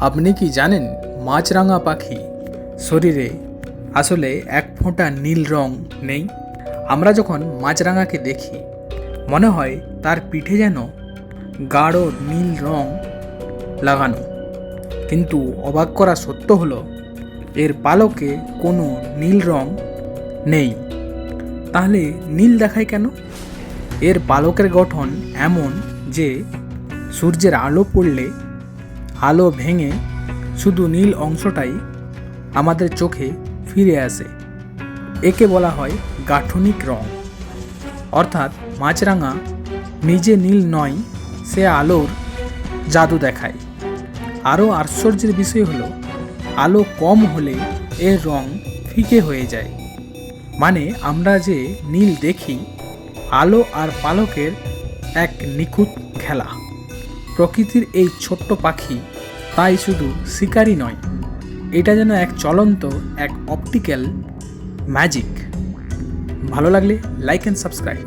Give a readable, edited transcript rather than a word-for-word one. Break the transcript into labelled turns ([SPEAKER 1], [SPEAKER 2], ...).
[SPEAKER 1] আপনি কি জানেন মাছরাঙা পাখি শরীরে আসলে এক ফোঁটা নীল রং নেই? আমরা যখন মাছরাঙাকে দেখি মনে হয় তার পিঠে যেন গাঢ় নীল রং লাগানো, কিন্তু অবাক করা সত্য হলো এর পালকে কোনো নীল রং নেই। তাহলে নীল দেখায় কেন? এর পালকের গঠন এমন যে সূর্যের আলো পড়লে আলো ভেঙে শুধু নীল অংশটাই আমাদের চোখে ফিরে আসে। একে বলা হয় গাঠনিক রং। অর্থাৎ মাছরাঙা নিজে নীল নয়, সে আলোর জাদু দেখায়। আরও আশ্চর্যের বিষয় হলো আলো কম হলে এর রং ফিকে হয়ে যায়। মানে আমরা যে নীল দেখি আলো আর পালকের এক নিখুঁত খেলা। প্রকৃতির এই ছোট্ট পাখি তাই শুধু শিকারই নয়, এটা যেন এক চলন্ত এক অপটিক্যাল ম্যাজিক। ভালো লাগলে লাইক অ্যান্ড সাবস্ক্রাইব।